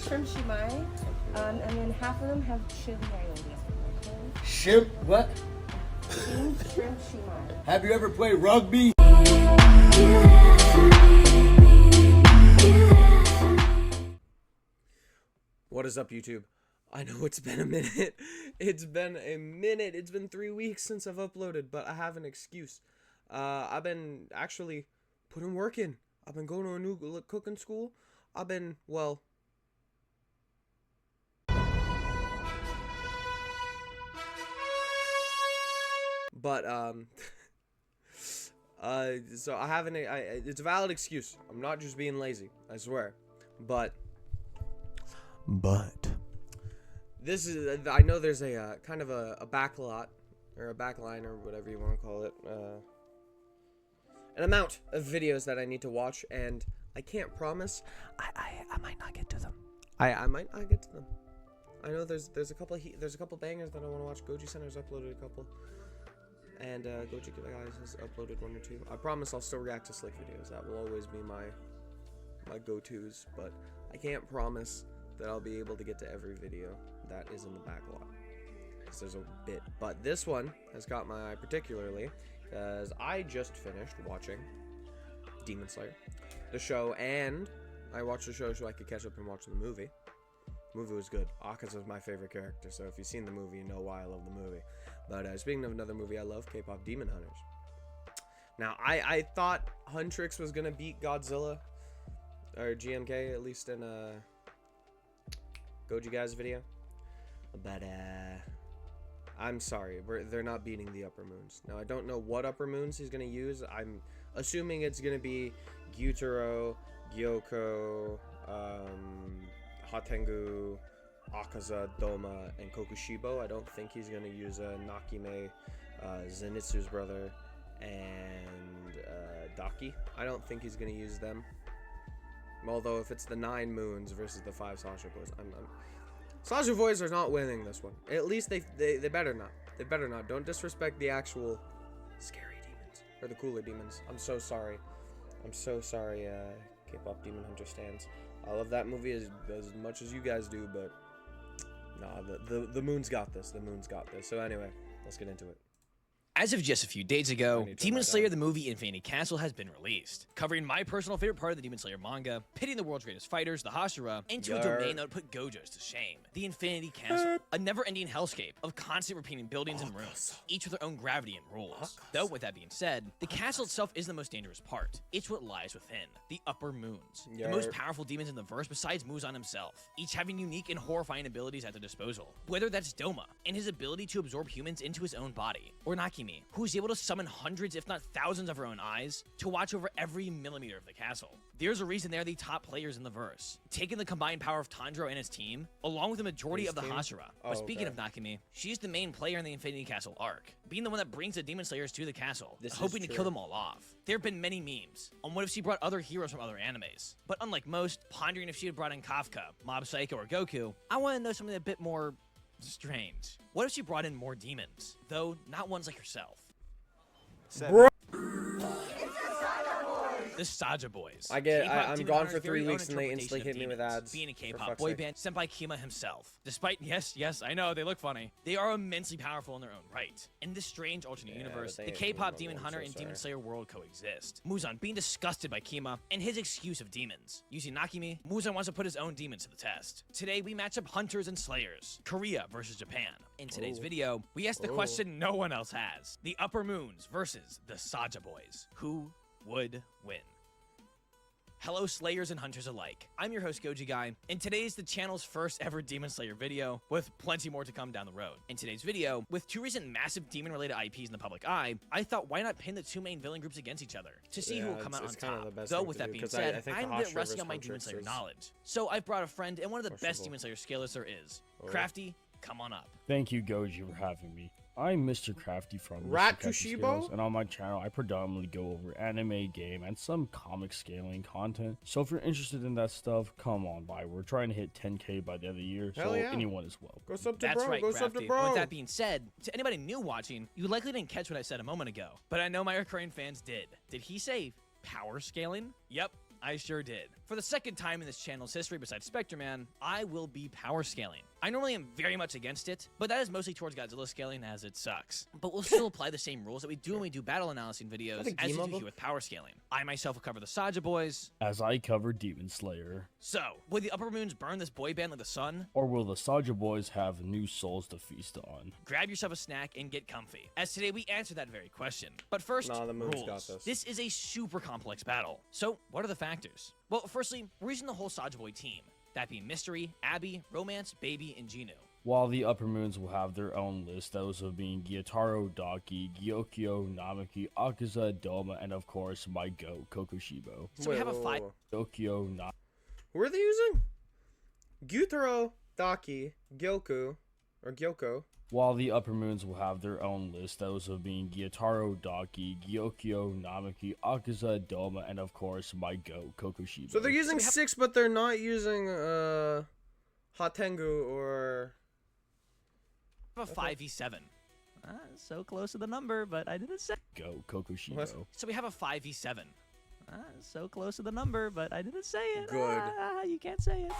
shrimp shumai, and then half of them have chili aioli. Okay? Shrimp, what? Steamed shrimp shumai. Have you ever played rugby? What is up, YouTube? I know it's been a minute. It's been 3 weeks since I've uploaded, but I have an excuse. I've been actually putting work in. I've been going to a new cooking school. I've been, well... But, so I haven't, it's a valid excuse. I'm not just being lazy, I swear. But this is, I know there's a kind of a backlot, or a backline, or whatever you want to call it, an amount of videos that I need to watch, and I can't promise, I might not get to them. I might not get to them. I know there's a couple bangers that I want to watch. Goji Center's uploaded a couple, and Goji Guys has uploaded one or two. I promise I'll still react to Slick videos. That will always be my go-tos, but I can't promise that I'll be able to get to every video that is in the backlog, because there's a bit. But this one has got my eye particularly, because I just finished watching Demon Slayer, the show, and I watched the show so I could catch up and watch the movie. The movie was good. Akaza's my favorite character, so if you've seen the movie, you know why I love the movie. But speaking of another movie I love, K-pop Demon Hunters. Now, I thought Huntrix was gonna beat Godzilla, or GMK, at least in Goji Guys video, but I'm sorry, they're not beating the Upper Moons. Now, I don't know what Upper Moons he's gonna use. I'm assuming it's gonna be Gyutaro, Gyoko, Hatengu, Akaza, Doma, and Kokushibo. I don't think he's gonna use Nakime, Zenitsu's brother, and Daki. I don't think he's gonna use them. Although if it's the 9 moons versus the 5 Saja boys, Saja boys are not winning this one. At least they better not. They better not. Don't disrespect the actual scary demons, or the cooler demons. I'm so sorry. I'm so sorry, K-pop Demon Hunter stands. I love that movie as much as you guys do, but nah, the moon's got this. The moon's got this. So anyway, let's get into it. As of just a few days ago, Demon Slayer the movie Infinity Castle has been released, covering my personal favorite part of the Demon Slayer manga, pitting the world's greatest fighters, the Hashira, into a domain that would put Gojos to shame. The Infinity Castle, a never-ending hellscape of constant repeating buildings and rooms, each with their own gravity and rules. Though, with that being said, the castle itself isn't the most dangerous part. It's what lies within, the Upper Moons, the most powerful demons in the verse besides Muzan himself, each having unique and horrifying abilities at their disposal. Whether that's Doma, and his ability to absorb humans into his own body, or Nakimi, who's able to summon hundreds, if not thousands, of her own eyes to watch over every millimeter of the castle. There's a reason they're the top players in the verse, taking the combined power of Tanjiro and his team, along with the majority of the Hashira. But speaking of Nakimi, she's the main player in the Infinity Castle arc, being the one that brings the Demon Slayers to the castle, hoping to kill them all off. There have been many memes on what if she brought other heroes from other animes, but unlike most, pondering if she had brought in Kafka, Mob Psycho, or Goku, I want to know something a bit more strange. What if she brought in more demons, though not ones like herself? Bro. The Saja boys. I'm gone for 3 weeks and they instantly hit me with ads. Being a K-pop boy band, Senpai Kima himself. Despite, yes, I know, they look funny. They are immensely powerful in their own right. In this strange alternate universe, the K-pop Demon Hunter and Demon Slayer world coexist. Muzan being disgusted by Kima and his excuse of demons. Using Nakimi, Muzan wants to put his own demons to the test. Today, we match up Hunters and Slayers. Korea versus Japan. In today's video, we ask the question no one else has. The Upper Moons versus the Saja boys. Who would win? Hello Slayers and Hunters alike, I'm your host Goji Guy, and today is the channel's first ever Demon Slayer video, with plenty more to come down the road. In today's video, with 2 recent massive demon related IPs in the public eye, I thought why not pin the 2 main villain groups against each other, to see who will come out on top. Though with that being said, I'm a bit rusty on my Demon Slayer knowledge, so I've brought a friend and one of the best Demon Slayer scalers there is. Crafty, come on up. Thank you Goji for having me. I'm Mr. Crafty from Rat Mr. Crafty Kushibo? Skills, and on my channel I predominantly go over anime, game, and some comic scaling content. So if you're interested in that stuff, come on by. We're trying to hit 10K by the end of the year, so anyone is welcome. Go sub to That's bro, right, go sub to Crafty. bro. With that being said, to anybody new watching, you likely didn't catch what I said a moment ago, but I know my recurring fans did. Did he say power scaling? Yep. I sure did. For the second time in this channel's history besides Spectre Man, I will be power scaling. I normally am very much against it, but that is mostly towards Godzilla scaling as it sucks. But we'll still apply the same rules that we do when we do battle analyzing videos as we do here with power scaling. I myself will cover the Saja boys, as I cover Demon Slayer. So, will the Upper Moons burn this boy band like the sun? Or will the Saja boys have new souls to feast on? Grab yourself a snack and get comfy, as today we answer that very question. But first, Nah, the Moons rules. got this. This is a super complex battle. So, what are the factors? Well, firstly, we're using the whole Saja boy team. That being Mystery, Abby, Romance, Baby, and Gino. While the Upper Moons will have their own list, those of being Gyataro, Daki, Gyokyo, Namaki, Akaza, Doma, and of course my goat, Kokushibo. So we have a 5. Gyokyo, Who are they using? Gyutaro, Daki, Gyoko, or Gyoko. While the Upper Moons will have their own list, those of being Gyataro, Daki, Gyokyo, Namaki, Akaza, Doma, and of course my goat, Kokushibo. So they're using 6, but they're not using Hatengu or... A 5v7. So close to the number, but I didn't say. Go, Kokushibo. What? So we have a 5v7. So close to the number, but I didn't say it. Good. You can't say it.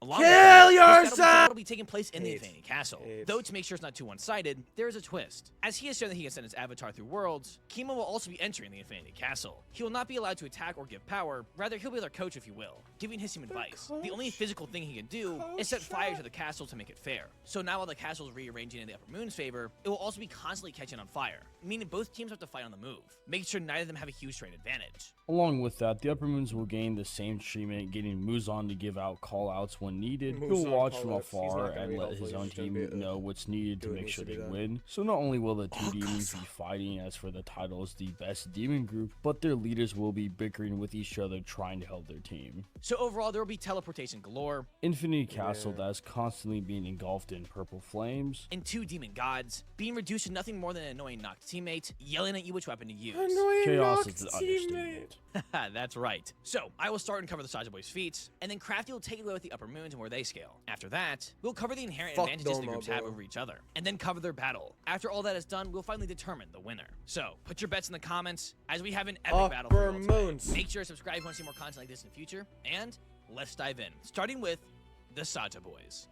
Kill yourself! Will be taking place in the Infinity Castle. Eight. Though to make sure it's not too one-sided, there is a twist. As he has shown that he can send his avatar through worlds, Kimo will also be entering the Infinity Castle. He will not be allowed to attack or give power. Rather, he'll be their coach, if you will, giving him advice. The only physical thing he can do is set fire to the castle to make it fair. So now while the castle is rearranging in the Upper Moon's favor, it will also be constantly catching on fire, meaning both teams have to fight on the move, making sure neither of them have a huge trade advantage. Along with that, the Upper Moons will gain the same treatment, getting Muzan to give out call-outs when needed. He'll watch from afar and let his own team know what's needed to make sure they win. So not only will the two demons be fighting as for the title as the best demon group, but their leaders will be bickering with each other trying to help their team. So overall, there will be teleportation galore, Infinity Castle that is constantly being engulfed in purple flames, and 2 demon gods, being reduced to nothing more than an annoying knocked teammate, yelling at you which weapon to use. chaos is the understatement. That's right. So, I will start and cover the Saja Boys' feats, and then Crafty will take it away with the Upper Moons and where they scale. After that, we'll cover the inherent advantages the groups have over each other, and then cover their battle. After all that is done, we'll finally determine the winner. So, put your bets in the comments, as we have an epic battle for you all today. Moons. Make sure to subscribe if you want to see more content like this in the future, and let's dive in, starting with the Saja Boys.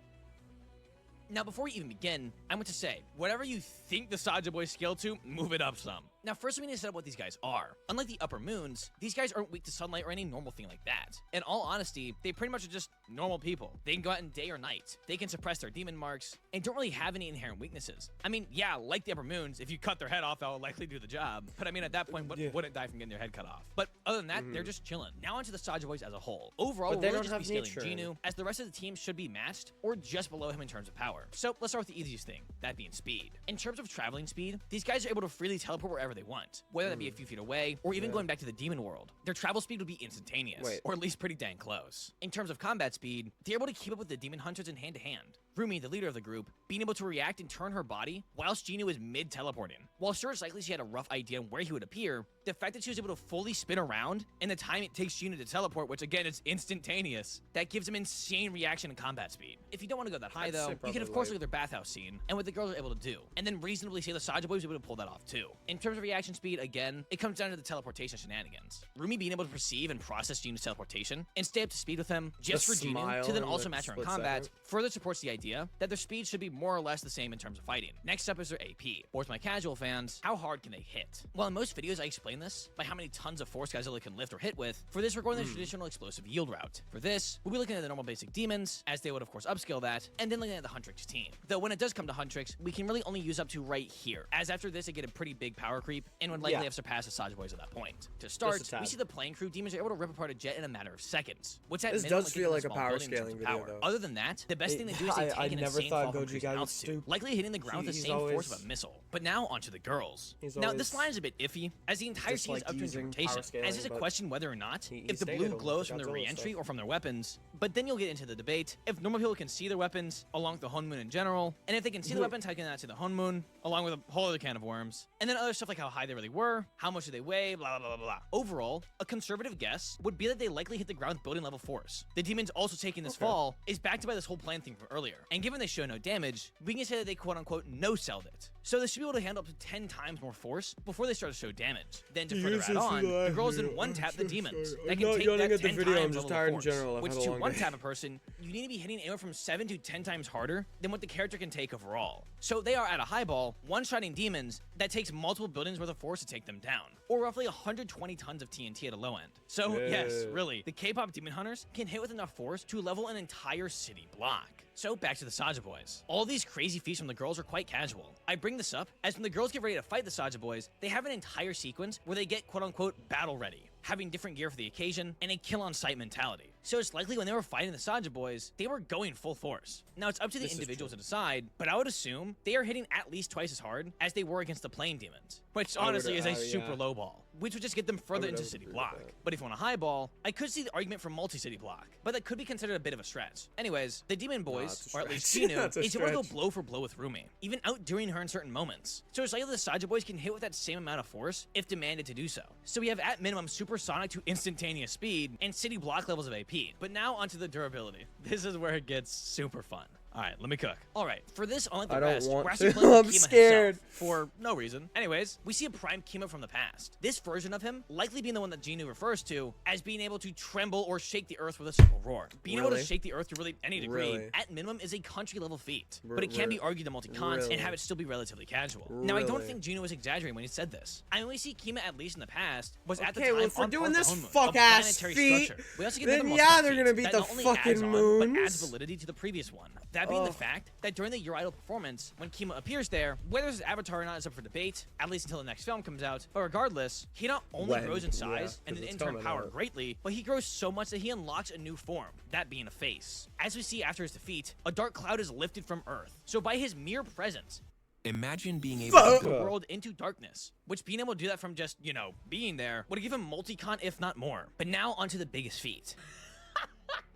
Now, before we even begin, I want to say, whatever you think the Saja Boys scale to, move it up some. Now, first we need to set up what these guys are. Unlike the Upper Moons, these guys aren't weak to sunlight or any normal thing like that. In all honesty, they pretty much are just normal people. They can go out in day or night. They can suppress their demon marks, and don't really have any inherent weaknesses. I mean, yeah, like the Upper Moons, if you cut their head off, that will likely do the job. But I mean, at that point, wouldn't die from getting their head cut off. But other than that, they're just chilling. Now onto the Saja Boys as a whole. Overall, But we'll they really don't just be have scaling nature. Genu, as the rest of the team should be matched, or just below him in terms of power. So let's start with the easiest thing, that being speed. In terms of traveling speed, these guys are able to freely teleport wherever they want, whether that be a few feet away, or even going back to the demon world. Their travel speed would be instantaneous, or at least pretty dang close. In terms of combat speed, they're able to keep up with the demon hunters in hand-to-hand. Rumi, the leader of the group, being able to react and turn her body whilst Gino is mid-teleporting. While sure it's likely she had a rough idea on where he would appear, the fact that she was able to fully spin around in the time it takes Gino to teleport, which again is instantaneous, that gives him insane reaction and combat speed. If you don't want to go that high though, you can of course look at their bathhouse scene and what the girls are able to do, and then reasonably say the Saja Boys are able to pull that off too. In terms of reaction speed, again, it comes down to the teleportation shenanigans. Rumi being able to perceive and process Gino's teleportation and stay up to speed with him just for Gino to then also match her in combat further supports the idea that their speed should be more or less the same in terms of fighting. Next up is their AP, or to my casual fans, how hard can they hit? Well, in most videos I explain this by how many tons of force Godzilla can lift or hit with. For this, we're going the traditional explosive yield route. For this, we'll be looking at the normal basic demons, as they would of course upscale that, and then looking at the Huntrix team. Though when it does come to Huntrix, we can really only use up to right here, as after this they get a pretty big power creep, and would likely have surpassed the Saja Boys at that point. To start, we see the plane crew demons are able to rip apart a jet in a matter of seconds, which at minimum does feel like a power scaling video, though. Other than that, the best thing they do is they take an insane fall from Goji's altitude, likely hitting the ground with the same force of a missile. But now onto the girls. Now this line is a bit iffy, as the entire scene is up to interpretation, as is a question whether or not if the blue glows from their re-entry or from their weapons. But then you'll get into the debate if normal people can see their weapons along with the Honmoon in general, and if they can see the weapons, how can they not see the Honmoon, along with a whole other can of worms, and then other stuff like how high they really were, how much do they weigh, blah blah blah blah blah. Overall, a conservative guess would be that they likely hit the ground with building level force. The demons also taking this fall is backed by this whole plan thing from earlier, and given they show no damage, we can say that they quote unquote no-selled it. So this should be able to handle up to 10 times more force before they start to show damage. Then to further add on, the girls then one-tap the demons. That can take that 10 times level of force, which to one-tap a person, you need to be hitting anywhere from 7 to 10 times harder than what the character can take overall. So they are at a high ball, one-shotting demons that takes multiple buildings worth of force to take them down, or roughly 120 tons of TNT at a low end. So yes, really, the K-pop demon hunters can hit with enough force to level an entire city block. So back to the Saja boys. All these crazy feats from the girls are quite casual. I bring this up as when the girls get ready to fight the Saja boys, they have an entire sequence where they get quote-unquote battle ready, having different gear for the occasion, and a kill-on-sight mentality. So it's likely when they were fighting the Saja boys, they were going full force. Now it's up to the individuals to decide, but I would assume they are hitting at least twice as hard as they were against the plane demons, which honestly is a super low ball, which would just get them further into city block. But if you want a high ball, I could see the argument for multi-city block, but that could be considered a bit of a stretch. Anyways, the demon boys, or at least Chinu, is able to go blow for blow with Rumi, even outdoing her in certain moments. So it's likely the Saja boys can hit with that same amount of force if demanded to do so. So we have at minimum supersonic to instantaneous speed and city block levels of AP. But now onto the durability. This is where it gets super fun. All right, let me cook. All right, for this, unlike the rest, we're actually playing with Kima himself for no reason. Anyways, we see a prime Kima from the past. This version of him likely being the one that Genu refers to as being able to tremble or shake the earth with a simple roar. Being able to shake the earth to really any degree, at minimum, is a country level feat. But it can be argued to multi-cons and have it still be relatively casual. Now, I don't think Genu was exaggerating when he said this. I only see Kima, at least in the past, was at the time well, if we're on doing this fuck-ass feat, We also get then the yeah, they're gonna beat that the not only fucking adds on, moons. but adds validity to the previous one. That being the fact that during the Your Idol performance, when Kima appears there, whether his avatar or not is up for debate, at least until the next film comes out, but regardless, he not only grows in size and in turn power greatly, but he grows so much that he unlocks a new form, that being a face. As we see after his defeat, a dark cloud is lifted from Earth, so by his mere presence, imagine being able to put the world into darkness, which being able to do that from just, you know, being there, would give him multi-con if not more. But now onto the biggest feat.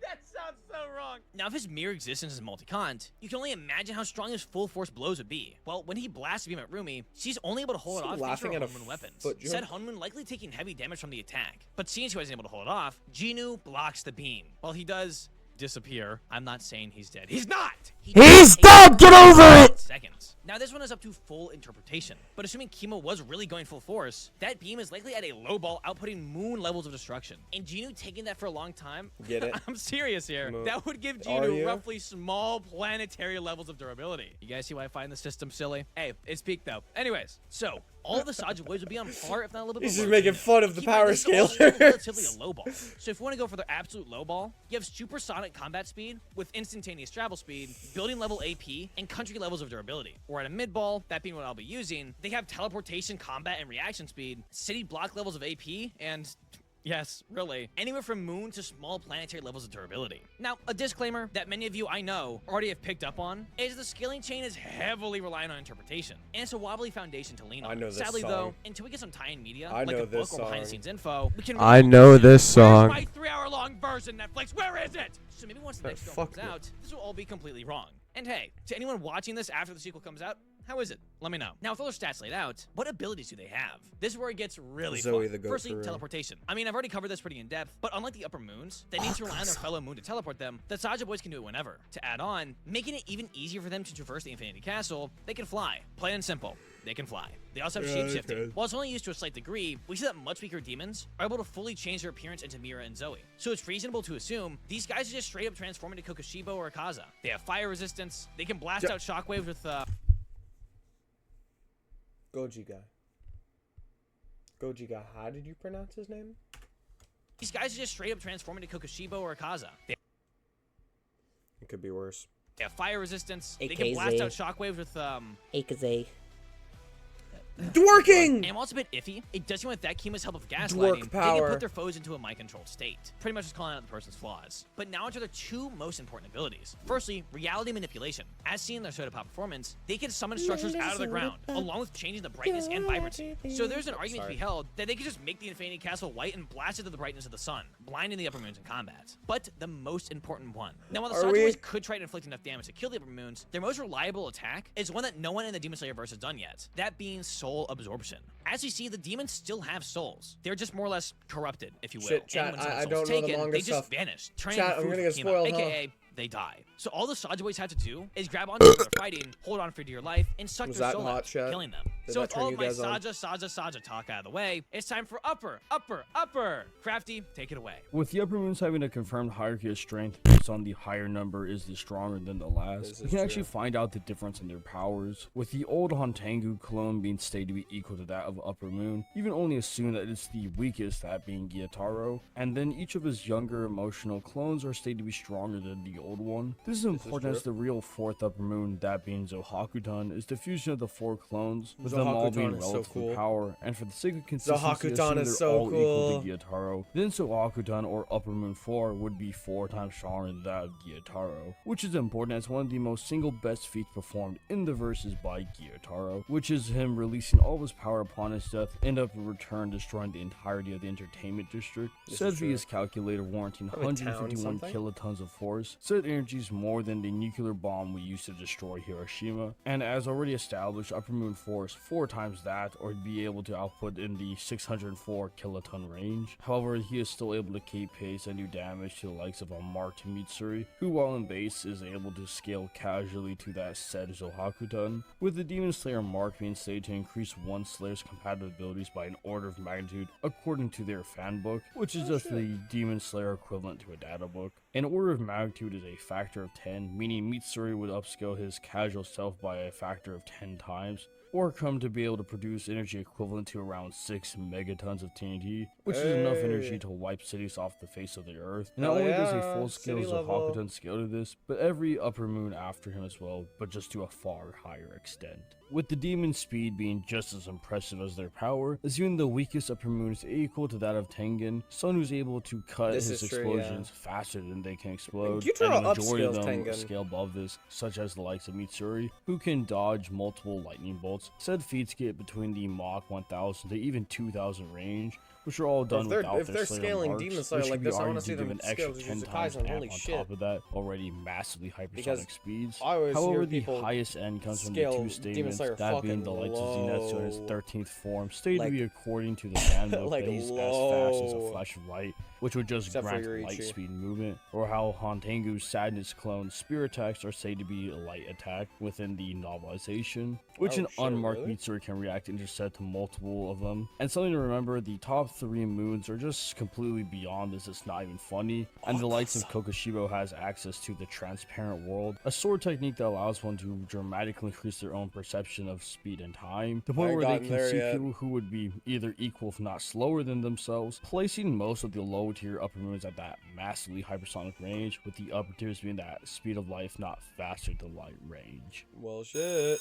That sounds so wrong. Now, if his mere existence is multi-cont, you can only imagine how strong his full force blows would be. Well, when he blasts a beam at Rumi, she's only able to hold it off thanks to her Honmun weapons. Said Honmun likely taking heavy damage from the attack. But seeing she wasn't able to hold it off, Genu blocks the beam. While he does disappear, I'm not saying he's dead. He's not! He's dead! Get over it! Seconds. Now, this one is up to full interpretation, but assuming Kima was really going full force, that beam is likely at a low ball outputting moon levels of destruction. And Genu taking that for a long time, get it? I'm serious here. That would give Genu roughly small planetary levels of durability. You guys see why I find the system silly? Hey, it's peak though. Anyways, so all of the Saja boys would be on par, if not a little bit He's below. just making fun of the power scale. Relatively a low ball. So if you want to go for the absolute low ball, you have supersonic combat speed with instantaneous travel speed, building level AP, and country levels of durability. Or at a mid ball, that being what I'll be using, they have teleportation, combat, and reaction speed, city block levels of AP, and yes, really, anywhere from moon to small planetary levels of durability. Now, a disclaimer that many of you I know already have picked up on is the scaling chain is heavily reliant on interpretation, and it's a wobbly foundation to lean on. Sadly, though, until we get some tie-in media, like a book or behind-the-scenes info, we can really this song. Where's my 3-hour-long version, Netflix? Where is it? So maybe once the next film comes out, this will all be completely wrong. And hey, to anyone watching this after the sequel comes out, how is it? Let me know. Now, with all their stats laid out, what abilities do they have? This is where it gets really fun. Firstly, teleportation. I mean, I've already covered this pretty in depth, but unlike the upper moons, that need to rely on their fellow moon to teleport them, the Saja boys can do it whenever. To add on, making it even easier for them to traverse the Infinity Castle, they can fly. Plain and simple. They can fly. They also have shape-shifting. While it's only used to a slight degree, we see that much weaker demons are able to fully change their appearance into Mira and Zoe. So it's reasonable to assume these guys are just straight up transform into Kokushibo or Akaza. They have fire resistance. They can blast out shockwaves with Goji guy. How did you pronounce his name? These guys are just straight up transform into Kokushibo or Akaza. It could be worse. They have fire resistance. They can blast out shockwaves with Akaze. Dworking! And while it's a bit iffy, it does seem with that Kima's help of gaslighting, they can put their foes into a mind-controlled state. Pretty much just calling out the person's flaws. But now onto their two most important abilities. Firstly, reality manipulation. As seen in their Soda Pop performance, they can summon structures out of the ground, along with changing the brightness and vibrancy. So there's an argument to be held that they could just make the Infinity Castle white and blast it to the brightness of the sun, blinding the upper moons in combat. But the most important one. Now, while the Saja boys could try to inflict enough damage to kill the upper moons, their most reliable attack is one that no one in the Demon Slayer verse has done yet. That being soul absorption. As you see, the demons still have souls. They're just more or less corrupted, if you will. Shit, chat, and when I souls don't know taken, the manga they stuff. just vanish. Chat, I'm gonna get spoiled, AKA, they die. So all the Saja boys have to do is grab onto where they're fighting, hold on for dear life, and suck Was their that soul hot out, shot? killing them. Did So that with turn all you of my guys on? Saja talk out of the way, it's time for upper. Crafty, take it away. With the upper moons having a confirmed hierarchy of strength based on the higher number is the stronger than the last, we can actually find out the difference in their powers. With the old Hontengu clone being stated to be equal to that of Upper Moon, you can only assume that it's the weakest, that being Gyataro, and then each of his younger emotional clones are stated to be stronger than the old one. This is important as the real fourth Upper Moon, that being Zohakutan, is the fusion of the 4 clones, with them all being Zohakutan is so relative cool. power, and for the sake of consistency, Zohakutan assume is they're so all cool. equal to Gyataro. Then Zohakutan or Upper Moon 4 would be 4 times stronger than that of Gyataro, which is important as one of the most single best feats performed in the verses by Gyataro, which is him releasing all of his power upon his death and up in return destroying the entirety of the entertainment district. Said via his calculator warranting Probably 151 town kilotons of force. Said energy is more than the nuclear bomb we used to destroy Hiroshima, and as already established, Upper Moon 4 is 4 times that, or be able to output in the 604 kiloton range. However, he is still able to keep pace and do damage to the likes of a marked Mitsuri, who while in base is able to scale casually to that said Zohakutan, with the Demon Slayer mark being stated to increase one Slayer's compatibilities by an order of magnitude according to their fan book, which is just the Demon Slayer equivalent to a data book. An order of magnitude is a factor of 10, meaning Mitsuri would upscale his casual self by a factor of 10 times, or come to be able to produce energy equivalent to around 6 megatons of TNT, which is enough energy to wipe cities off the face of the earth. And not only does a full-scale Zohakutan scale to this, but every Upper Moon after him as well, but just to a far higher extent. With the demon's speed being just as impressive as their power, assuming the weakest Upper Moon is equal to that of Tengen, Sun who's able to cut his explosions faster than they can explode, and the majority of them scale above this, such as the likes of Mitsuri, who can dodge multiple lightning bolts. Said feats get between the Mach 1000 to even 2000 range, which are all done without if their they're Slayer scaling marks, Demon Slayer which like could be this, I want to argued see them give an extra scale 10 Jujutsu times Kaisen. amp Holy on shit! top of that already massively hypersonic speeds. I always However, hear the people highest end comes from the scale two Demon statements, Slayer that being the fucking lights of Zenitsu in his low. 13th form, stated Like- to be according to the fanbook like that he's as low. fast as a flash of light, which would just Except for grant Yuriichi. light speed movement, or how Hontengu's Sadness clone spear attacks are said to be a light attack within the novelization, which Oh, an shit, unmarked really? Mitsuri can react to intercept multiple of them. And something to remember, the top 3 moons are just completely beyond this, it's not even funny, and the likes of Kokushibo has access to the transparent world, a sword technique that allows one to dramatically increase their own perception of speed and time, to the point I where they gotten can there see yet. people who would be either equal if not slower than themselves, placing most of the low tier upper moons at that massively hypersonic range, with the upper tiers being that speed of light if not faster than light range. Well, shit.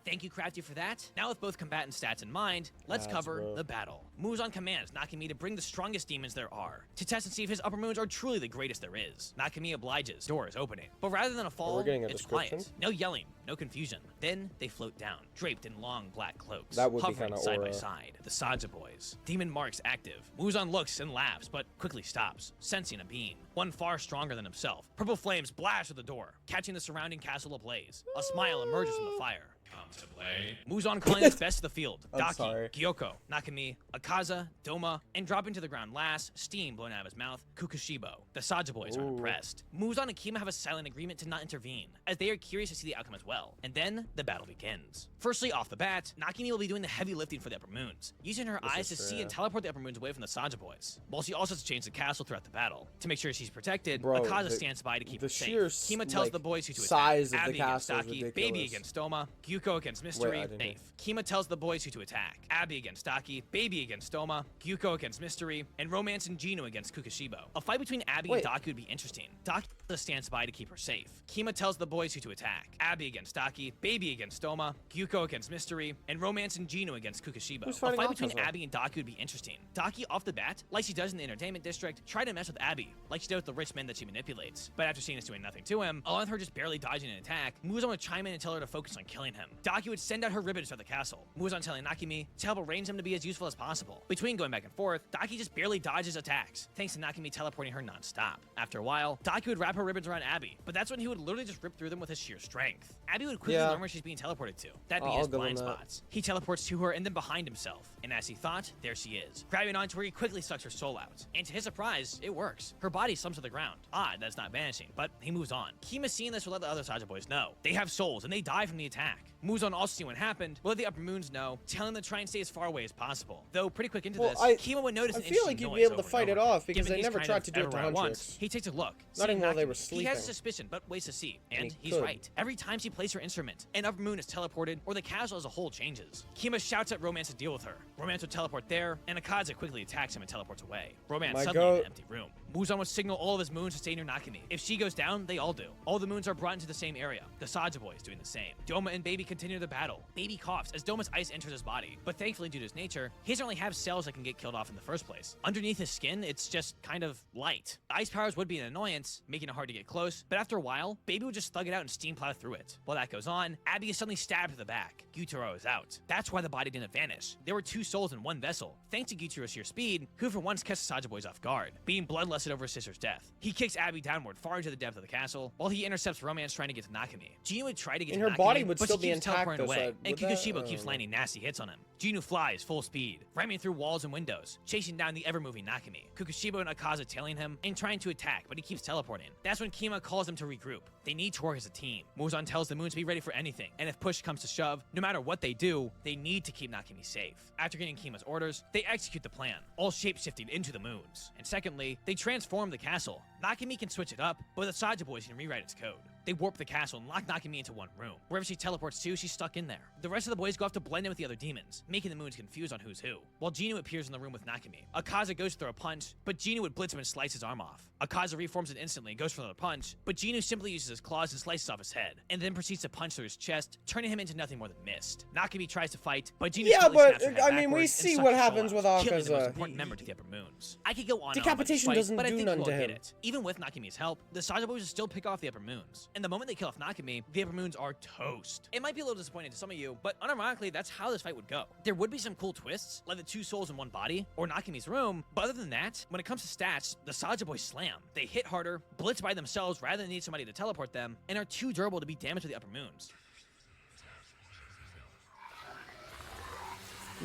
Thank you, Crafty, for that. Now with both combatant stats in mind, let's cover the battle. Muzan commands Nakami to bring the strongest demons there are, to test and see if his upper moons are truly the greatest there is. Nakami obliges, door is opening. But rather than a fall, getting a it's description? quiet. No yelling, no confusion. Then they float down, draped in long black cloaks, That would be hovering kinda side by aura. side. The Saja boys. Demon marks active. Muzan looks and laughs, but quickly stops, sensing a beam. One far stronger than himself. Purple flames blast at the door, catching the surrounding castle ablaze. A smile emerges from the fire. Comes to play. Muzan calling his best of the field. I'm sorry. Daki, Gyoko, Nakami, Akaza, Doma, and dropping to the ground last, steam blowing out of his mouth, Kukushibo. The Saja boys are impressed. Muzan and Kima have a silent agreement to not intervene, as they are curious to see the outcome as well. And then, the battle begins. Firstly, off the bat, Nakami will be doing the heavy lifting for the upper moons, using her eyes to see and teleport the upper moons away from the Saja boys, while she also has to change the castle throughout the battle. To make sure she's protected, Bro, Akaza the- stands by to keep the her safe. sheer Kima tells like, the boys who to size attack. of the Abby against castle is Daki, Baby ridiculous. against Doma, Gyuko against Wait, Mystery, I didn't hear. safe. Kima tells the boys who to attack. Abby against Daki, Baby against Doma, Gyuko against Mystery, and Romance and Gino against Kukushibo. A fight between Abby and Daki would be interesting. Daki stands by to keep her safe. Kima tells the boys who to attack. Abby against Daki, Baby against Doma, Gyuko against Mystery, and Romance and Gino against Kukushibo. Who's A fighting fight between Akaza? Abby and Daki would be interesting. Daki off the bat, like she does in the entertainment district, tried to mess with Abby, like she did with the rich men that she manipulates. But after seeing us doing nothing to him, along with her just barely dodging an attack, Muzan would chime in and tell her to focus on killing him. Daki would send out her ribbons at the castle. Muzan telling Nakami to help arrange him to be as useful as possible. Between going back and forth, Daki just barely dodges attacks, thanks to Nakami teleporting her non-stop. After a while, Daki would wrap her her ribbons around Abby, but that's when he would literally just rip through them with his sheer strength. Abby would quickly learn where she's being teleported to, that being his blind spots. He teleports to her and then behind himself, and as he thought, there she is. Grabbing onto her, he quickly sucks her soul out, and to his surprise, it works. Her body slumps to the ground. Odd that it's not vanishing, but he moves on. Kima seeing this will let the other Saja boys know. They have souls, and they die from the attack. Muzan also seeing what happened, will let the upper moons know, telling them to try and stay as far away as possible. Though pretty quick into this, Kima would notice an interesting noise. I feel like you'd be able to fight it off because they never tried to do it to Huntrix. He takes a look. Not even while they were sleeping. He has a suspicion, but waits to see, and he's right. Every time she plays her instrument, an upper moon is teleported, or the castle as a whole changes. Kima shouts at Romance to deal with her. Romance would teleport there, and Akaza quickly attacks him and teleports away. Romance suddenly in an empty room. Muzan would signal all of his moons to stay near Nakami. If she goes down, they all do. All the moons are brought into the same area. The Saja boys doing the same. Doma and Baby continue the battle. Baby coughs as Doma's ice enters his body, but thankfully due to his nature, he doesn't really have cells that can get killed off in the first place. Underneath his skin, it's just kind of light. The ice powers would be an annoyance, making it hard to get close, but after a while, Baby would just thug it out and steam plow through it. While that goes on, Abby is suddenly stabbed to the back. Gyutaro is out. That's why the body didn't vanish. There were two souls in one vessel, thanks to Gyutaro's sheer speed, who for once catches the Saja boys off guard, being bloodlusted over his sister's death. He kicks Abby downward far into the depth of the castle, while he intercepts Romance trying to get to Nakami. Ginu would try to get to Nakami, her body would but still she be keeps intact teleporting though, away, so and Kikoshibo keeps landing nasty hits on him. Ginu flies full speed, ramming through walls and windows, chasing down the ever-moving Nakami. Kikoshibo and Akaza tailing him and trying to attack, but he keeps teleporting. That's when Kima calls them to regroup. They need to work as a team. Muzan tells the moons to be ready for anything, and if push comes to shove, no matter what they do, they need to keep Nakami safe. After getting Kima's orders, they execute the plan, all shape-shifting into the moons. And secondly, they transform the castle. Nakami can switch it up, but the Saja boys can rewrite its code. They warp the castle and lock Nakami into one room. Wherever she teleports to, she's stuck in there. The rest of the boys go off to blend in with the other demons, making the moons confused on who's who. While Ginu appears in the room with Nakami, Akaza goes to throw a punch, but Ginu would blitz him and slice his arm off. Akaza reforms it instantly and goes for another punch, but Ginu simply uses his claws and slices off his head, and then proceeds to punch through his chest, turning him into nothing more than mist. Nakami tries to fight, but Ginu snaps her head I mean, we see what happens with Akaza. Killing the most important member to the upper moons. I could go on Decapitation and on doesn't but I do think none we'll to get him. it. Even with Nakami's help, the Saja boys will still pick off the upper moons. And the moment they kill off Nakami, the upper moons are toast. It might be a little disappointing to some of you, but unironically, that's how this fight would go. There would be some cool twists, like the two souls in one body, or Nakami's room, but other than that, when it comes to stats, the Saja boys slam. They hit harder, blitz by themselves rather than need somebody to teleport them, and are too durable to be damaged to the upper moons.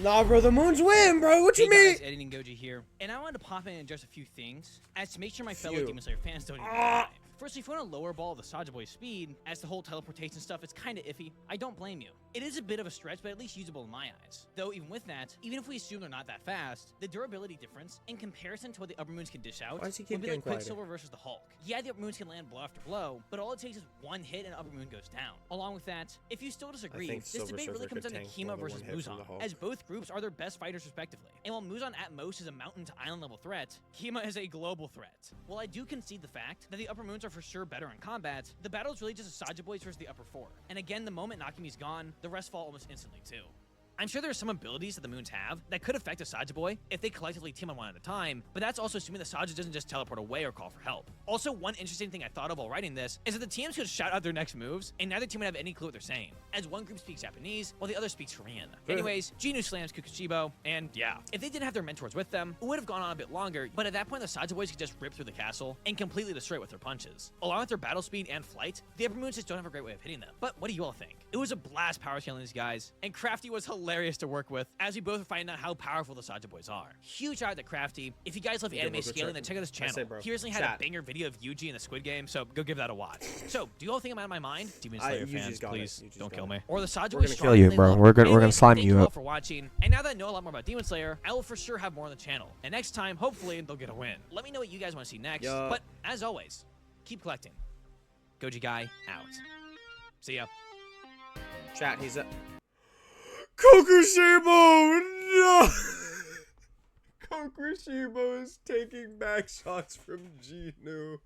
Nah, bro, the moons win, bro. What you mean? Guys, editing Goji here, and I wanted to pop in and address a few things, as to make sure my fellow Demon Slayer fans don't even die. Firstly, if you want to lower ball the Saja boy's speed, as the whole teleportation stuff is kinda iffy, I don't blame you. It is a bit of a stretch, but at least usable in my eyes. Though even with that, even if we assume they're not that fast, the durability difference, in comparison to what the upper moons can dish out, would be like Quicksilver versus the Hulk. Yeah, the upper moons can land blow after blow, but all it takes is one hit and upper moon goes down. Along with that, if you still disagree, this debate really comes down to Kima versus Muzan, as both groups are their best fighters respectively. And while Muzan at most is a mountain to island level threat, Kima is a global threat. While I do concede the fact that the upper moons are for sure better in combat, the battle is really just a Saja boys versus the upper four. And again, the moment Nakami's gone, the rest fall almost instantly too. I'm sure there are some abilities that the moons have that could affect a Saja boy if they collectively team on one at a time, but that's also assuming the Saja doesn't just teleport away or call for help. Also, one interesting thing I thought of while writing this is that the teams could shout out their next moves, and neither team would have any clue what they're saying, as one group speaks Japanese while the other speaks Korean. Anyways, Ginu slams Kikoshibo, and yeah, if they didn't have their mentors with them, it would have gone on a bit longer, but at that point the Saja boys could just rip through the castle and completely destroy it with their punches. Along with their battle speed and flight, the upper moons just don't have a great way of hitting them. But what do you all think? It was a blast power scaling these guys, and Crafty was hilarious to work with, as we both were finding out how powerful the Saja boys are. Huge shout out to Crafty. If you guys love anime scaling, then check out this channel. He recently had a banger video of Yuji in the Squid Game, so go give that a watch. So, do you all think I'm out of my mind? Demon Slayer fans, please don't kill me. Or the Saja boys kill you, bro. We're gonna slime you up. Thank you all for watching, and now that I know a lot more about Demon Slayer, I will for sure have more on the channel. And next time, hopefully, they'll get a win. Let me know what you guys want to see next. But as always, keep collecting. Goji Guy out. See ya. Chat, he's a Kokushibo! No! Kokushibo is taking back shots from Ginu.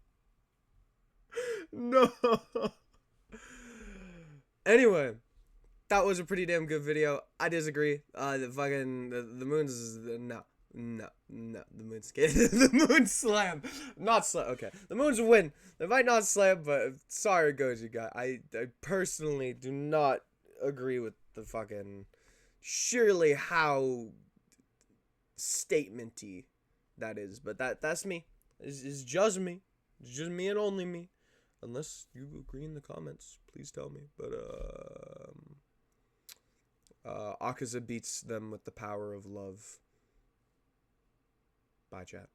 No! Anyway, that was a pretty damn good video. I disagree. The moons is no, the moons skate. The moons slam. Not slam. Okay. The moons win. They might not slam, but sorry, Goji guy. I personally do not agree with the fucking surely how statementy that is, but that's me. It's just me. It's just me and only me. Unless you agree in the comments, please tell me. But Akaza beats them with the power of love. Bye, chat.